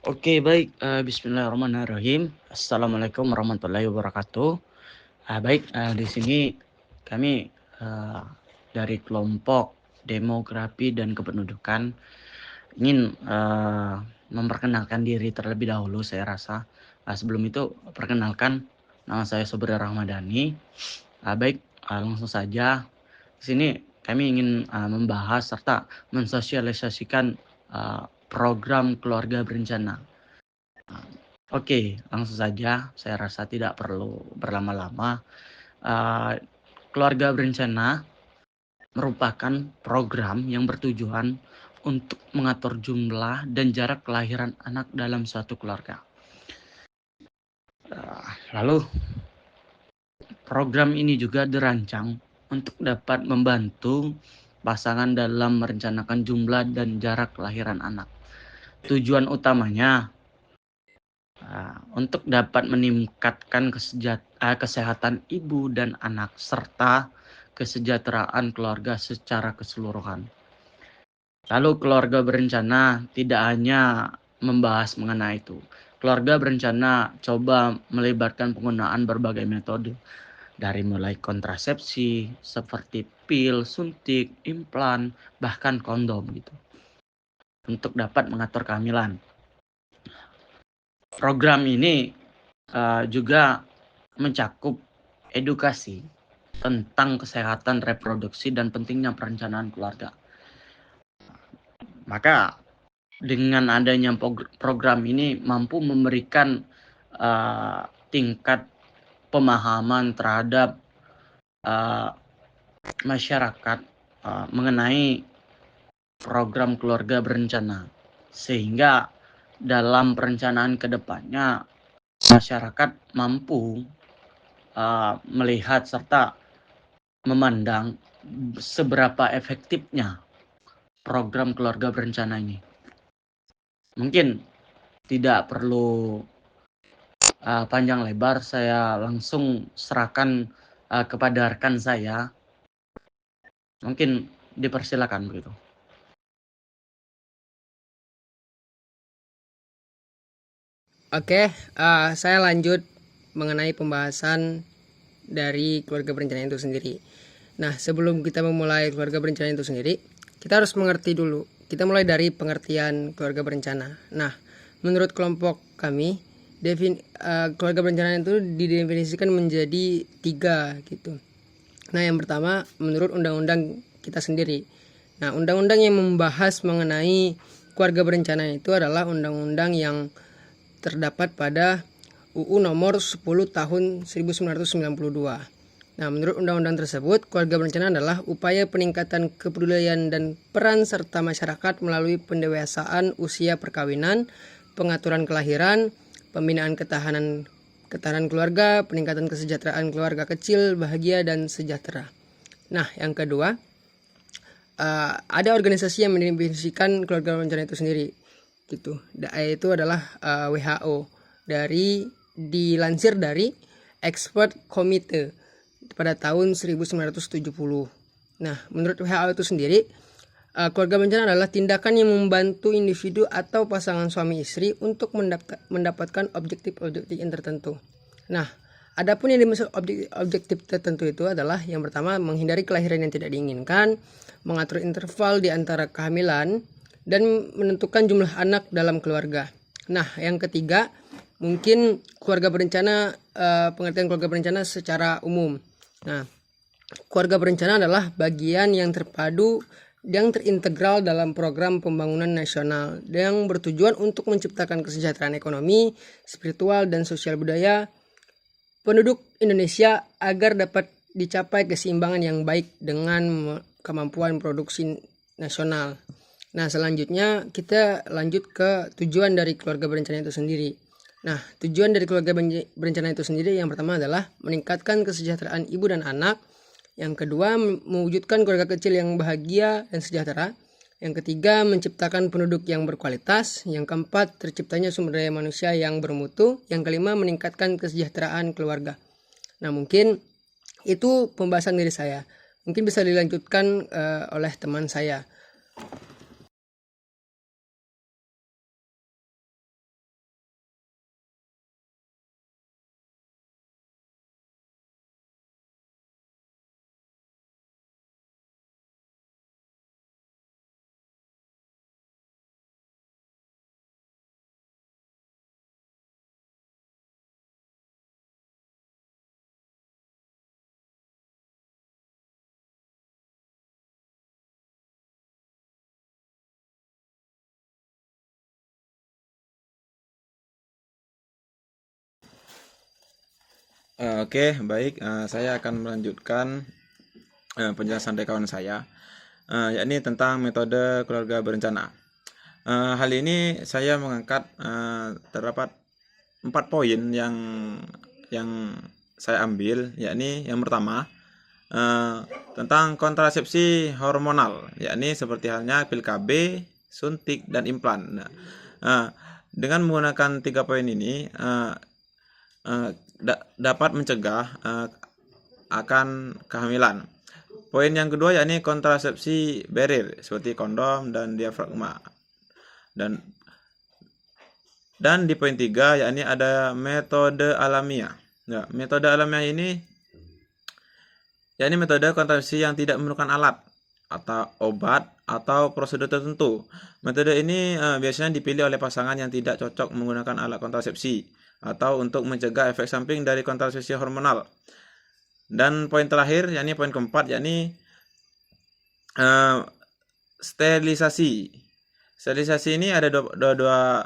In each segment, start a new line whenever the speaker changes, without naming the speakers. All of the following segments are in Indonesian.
Oke, baik, bismillahirrahmanirrahim. Assalamualaikum warahmatullahi wabarakatuh. Baik, di sini kami, eee, dari kelompok Demografi dan Kependudukan ingin, memperkenalkan diri terlebih dahulu saya rasa. Sebelum itu perkenalkan, nama saya Sobri Rahmadani. Baik, langsung saja. Di sini kami ingin, membahas serta mensosialisasikan, program keluarga berencana. Oke, langsung saja. Saya rasa tidak perlu berlama-lama. Eee, Keluarga berencana merupakan program yang bertujuan untuk mengatur jumlah dan jarak kelahiran anak dalam suatu keluarga. Lalu program ini juga dirancang untuk dapat membantu pasangan dalam merencanakan jumlah dan jarak kelahiran anak. Tujuan utamanya untuk dapat meningkatkan kesehatan ibu dan anak serta kesejahteraan keluarga secara keseluruhan. Lalu keluarga berencana tidak hanya membahas mengenai itu. Keluarga berencana coba melibatkan penggunaan berbagai metode dari mulai kontrasepsi seperti pil, suntik, implan, bahkan kondom gitu untuk dapat mengatur kehamilan. Program ini juga mencakup edukasi tentang kesehatan reproduksi dan pentingnya perencanaan keluarga. Maka dengan adanya program ini mampu memberikan tingkat pemahaman terhadap masyarakat mengenai program keluarga berencana, sehingga dalam perencanaan kedepannya masyarakat mampu melihat serta memandang seberapa efektifnya program keluarga berencana ini. Mungkin tidak perlu panjang lebar, saya langsung serahkan kepada rekan saya. Mungkin dipersilakan begitu.
Oke, saya lanjut mengenai pembahasan dari keluarga berencana itu sendiri. Nah, sebelum kita memulai keluarga berencana itu sendiri, kita harus mengerti dulu. Kita mulai dari pengertian keluarga berencana. Nah, menurut kelompok kami, keluarga berencana itu didefinisikan menjadi 3 gitu. Nah, yang pertama menurut undang-undang kita sendiri. Nah, undang-undang yang membahas mengenai keluarga berencana itu adalah undang-undang yang terdapat pada UU nomor 10 tahun 1992. Nah, menurut undang-undang tersebut, keluarga berencana adalah upaya peningkatan kepedulian dan peran serta masyarakat melalui pendewasaan usia perkawinan, pengaturan kelahiran, pembinaan ketahanan keluarga, peningkatan kesejahteraan keluarga kecil, bahagia dan sejahtera. Nah, yang kedua, ada organisasi yang mendefinisikan keluarga berencana itu sendiri, gitu. Itu adalah WHO, dilansir dari Expert Committee pada tahun 1970. Nah, menurut WHO itu sendiri, keluarga berencana adalah tindakan yang membantu individu atau pasangan suami istri untuk mendapatkan objektif-objektif yang tertentu. Nah, adapun yang dimaksud objektif tertentu itu adalah yang pertama, menghindari kelahiran yang tidak diinginkan, mengatur interval di antara kehamilan, dan menentukan jumlah anak dalam keluarga. Nah, yang ketiga, mungkin keluarga berencana, pengertian keluarga berencana secara umum. Nah, keluarga berencana adalah bagian yang terpadu yang terintegral dalam program pembangunan nasional yang bertujuan untuk menciptakan kesejahteraan ekonomi, spiritual, dan sosial budaya penduduk Indonesia agar dapat dicapai keseimbangan yang baik dengan kemampuan produksi nasional. Nah, selanjutnya kita lanjut ke tujuan dari keluarga berencana itu sendiri. Nah, tujuan dari keluarga berencana itu sendiri yang pertama adalah meningkatkan kesejahteraan ibu dan anak. Yang kedua, mewujudkan keluarga kecil yang bahagia dan sejahtera. Yang ketiga, menciptakan penduduk yang berkualitas. Yang keempat, terciptanya sumber daya manusia yang bermutu. Yang kelima, meningkatkan kesejahteraan keluarga. Nah, mungkin itu pembahasan dari saya. Mungkin bisa dilanjutkan oleh teman saya.
Oke, baik. Saya akan melanjutkan penjelasan dari kawan saya, yakni tentang metode keluarga berencana. Hal ini saya mengangkat terdapat 4 poin yang saya ambil, yakni yang pertama tentang kontrasepsi hormonal, yakni seperti halnya pil KB, suntik, dan implan. Dengan menggunakan 3 poin ini dapat mencegah akan kehamilan. Poin yang kedua yakni kontrasepsi barrier seperti kondom dan diafragma. Dan di poin 3 yakni ada metode alamiah. Nah, metode alamiah ini yakni metode kontrasepsi yang tidak memerlukan alat atau obat atau prosedur tertentu. Metode ini biasanya dipilih oleh pasangan yang tidak cocok menggunakan alat kontrasepsi atau untuk mencegah efek samping dari kontrasepsi hormonal. Dan poin terakhir yakni poin keempat yakni sterilisasi. Sterilisasi ini ada dua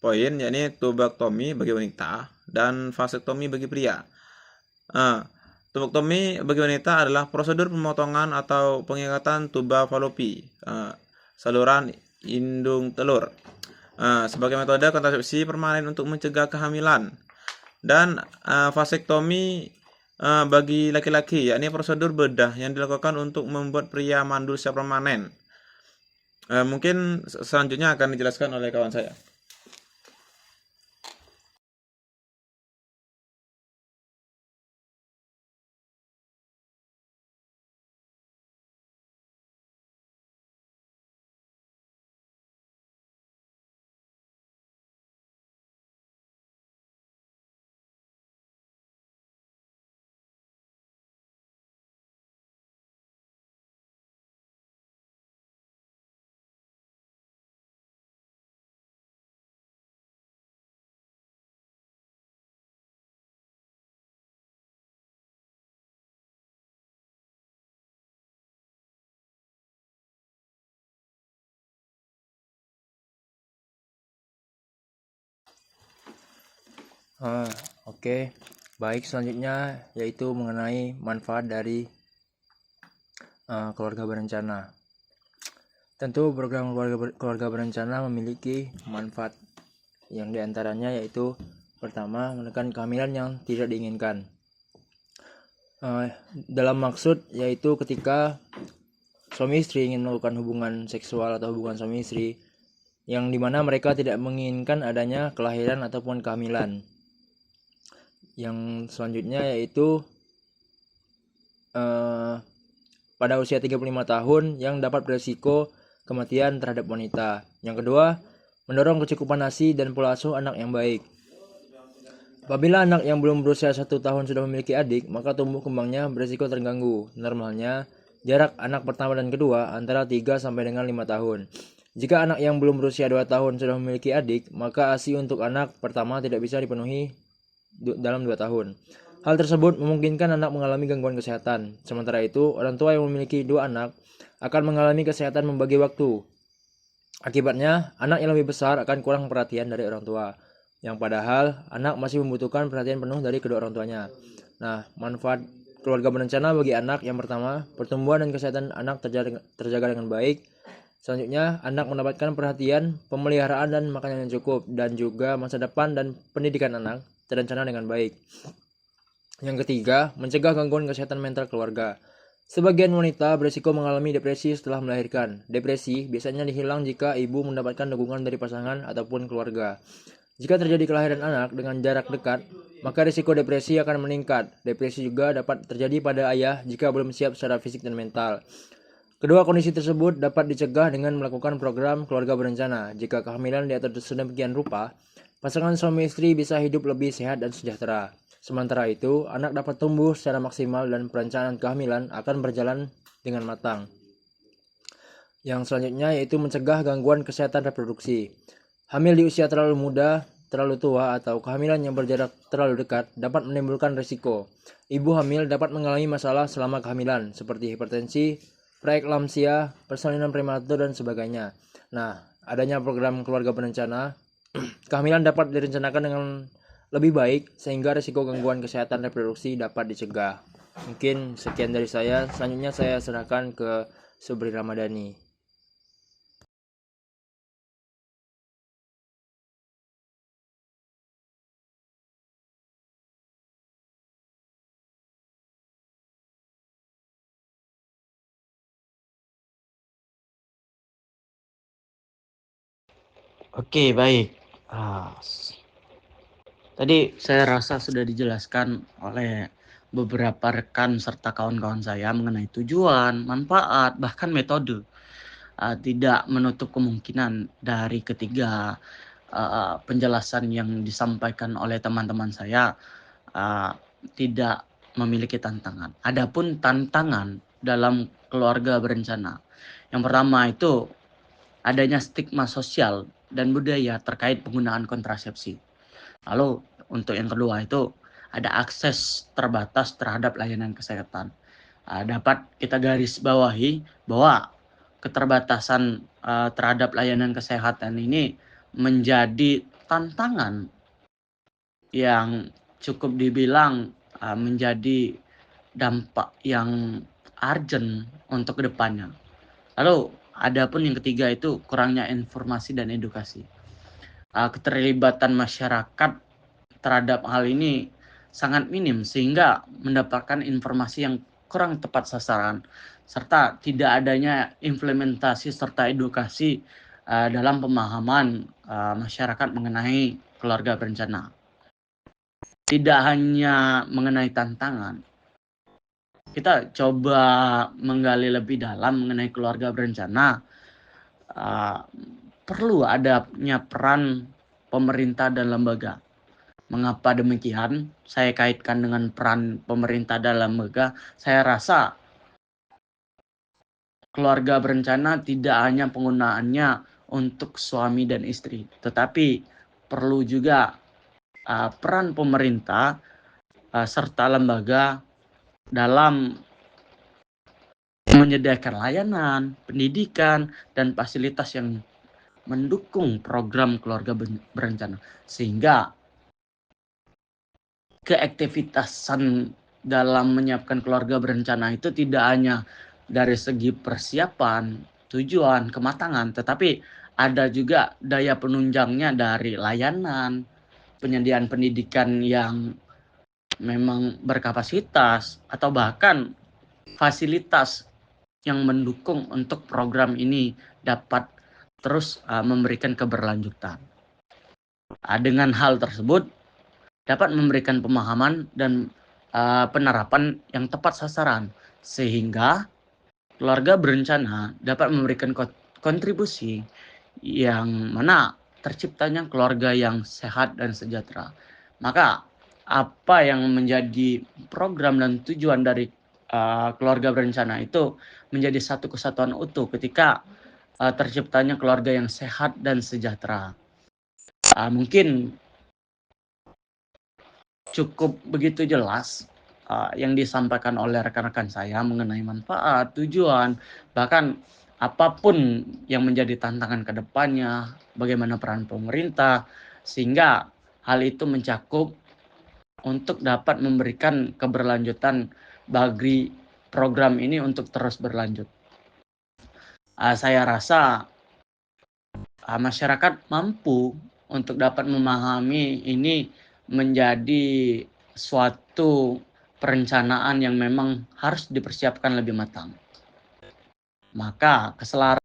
poin, yakni tubektomi bagi wanita dan vasektomi bagi pria. Tubektomi bagi wanita adalah prosedur pemotongan atau pengikatan tuba falopi, saluran indung telur, sebagai metode kontrasepsi permanen untuk mencegah kehamilan. Dan vasektomi bagi laki-laki, yakni prosedur bedah yang dilakukan untuk membuat pria mandul secara permanen. Mungkin selanjutnya akan dijelaskan oleh kawan saya.
Oke. Baik, selanjutnya yaitu mengenai manfaat dari keluarga berencana. Tentu program keluarga berencana memiliki manfaat yang diantaranya yaitu pertama, menekan kehamilan yang tidak diinginkan. Dalam maksud yaitu ketika suami istri ingin melakukan hubungan seksual atau hubungan suami istri yang dimana mereka tidak menginginkan adanya kelahiran ataupun kehamilan. Yang selanjutnya yaitu pada usia 35 tahun yang dapat beresiko kematian terhadap wanita. Yang kedua, mendorong kecukupan ASI dan pola asuh anak yang baik. Apabila anak yang belum berusia 1 tahun sudah memiliki adik, maka tumbuh kembangnya beresiko terganggu. Normalnya, jarak anak pertama dan kedua antara 3 sampai dengan 5 tahun. Jika anak yang belum berusia 2 tahun sudah memiliki adik, maka ASI untuk anak pertama tidak bisa dipenuhi dalam 2 tahun. Hal tersebut memungkinkan anak mengalami gangguan kesehatan. Sementara itu, orang tua yang memiliki 2 anak akan mengalami kesehatan membagi waktu. Akibatnya, anak yang lebih besar akan kurang perhatian dari orang tua, yang padahal anak masih membutuhkan perhatian penuh dari kedua orang tuanya. Nah, manfaat keluarga berencana bagi anak yang pertama, pertumbuhan dan kesehatan anak terjaga dengan baik. Selanjutnya, anak mendapatkan perhatian, pemeliharaan dan makanan yang cukup, dan juga masa depan dan pendidikan anak terencana dengan baik. Yang ketiga, mencegah gangguan kesehatan mental keluarga. Sebagian wanita berisiko mengalami depresi setelah melahirkan. Depresi biasanya dihilang jika ibu mendapatkan dukungan dari pasangan ataupun keluarga. Jika terjadi kelahiran anak dengan jarak dekat, maka risiko depresi akan meningkat. Depresi juga dapat terjadi pada ayah jika belum siap secara fisik dan mental. Kedua kondisi tersebut dapat dicegah dengan melakukan program keluarga berencana. Jika kehamilan diatur sedemikian rupa, pasangan suami istri bisa hidup lebih sehat dan sejahtera. Sementara itu, anak dapat tumbuh secara maksimal dan perencanaan kehamilan akan berjalan dengan matang. Yang selanjutnya yaitu mencegah gangguan kesehatan reproduksi. Hamil di usia terlalu muda, terlalu tua, atau kehamilan yang berjarak terlalu dekat dapat menimbulkan risiko. Ibu hamil dapat mengalami masalah selama kehamilan, seperti hipertensi, preeklamsia, persalinan prematur, dan sebagainya. Nah, adanya program keluarga berencana, kehamilan dapat direncanakan dengan lebih baik sehingga risiko gangguan kesehatan reproduksi dapat dicegah. Mungkin sekian dari saya. Selanjutnya saya serahkan ke Subri Ramadhani.
Oke, baik. Tadi saya rasa sudah dijelaskan oleh beberapa rekan serta kawan-kawan saya mengenai tujuan, manfaat, bahkan metode. Tidak menutup kemungkinan dari ketiga penjelasan yang disampaikan oleh teman-teman saya tidak memiliki tantangan. Adapun tantangan dalam keluarga berencana, yang pertama itu adanya stigma sosial dan budaya terkait penggunaan kontrasepsi. Lalu untuk yang kedua itu ada akses terbatas terhadap layanan kesehatan. Dapat kita garis bawahi bahwa keterbatasan terhadap layanan kesehatan ini menjadi tantangan yang cukup dibilang menjadi dampak yang urgent untuk kedepannya. Lalu adapun yang ketiga itu kurangnya informasi dan edukasi. Keterlibatan masyarakat terhadap hal ini sangat minim sehingga mendapatkan informasi yang kurang tepat sasaran serta tidak adanya implementasi serta edukasi dalam pemahaman masyarakat mengenai keluarga berencana. Tidak hanya mengenai tantangan, kita coba menggali lebih dalam mengenai keluarga berencana. Perlu adanya peran pemerintah dan lembaga. Mengapa demikian? Saya kaitkan dengan peran pemerintah dan lembaga. Saya rasa keluarga berencana tidak hanya penggunaannya untuk suami dan istri, tetapi perlu juga peran pemerintah serta lembaga dalam menyediakan layanan, pendidikan, dan fasilitas yang mendukung program keluarga berencana. Sehingga keaktivitasan dalam menyiapkan keluarga berencana itu tidak hanya dari segi persiapan, tujuan, kematangan, tetapi ada juga daya penunjangnya dari layanan, penyediaan pendidikan yang memang berkapasitas, atau bahkan fasilitas yang mendukung untuk program ini dapat terus memberikan keberlanjutan. Dengan hal tersebut dapat memberikan pemahaman dan penerapan yang tepat sasaran sehingga keluarga berencana dapat memberikan kontribusi yang mana terciptanya keluarga yang sehat dan sejahtera. Maka apa yang menjadi program dan tujuan dari keluarga berencana itu menjadi satu kesatuan utuh ketika terciptanya keluarga yang sehat dan sejahtera. Mungkin cukup begitu jelas yang disampaikan oleh rekan-rekan saya mengenai manfaat, tujuan, bahkan apapun yang menjadi tantangan ke depannya, bagaimana peran pemerintah, sehingga hal itu mencakup untuk dapat memberikan keberlanjutan bagi program ini untuk terus berlanjut. Saya rasa masyarakat mampu untuk dapat memahami ini menjadi suatu perencanaan yang memang harus dipersiapkan lebih matang. Maka keselarasan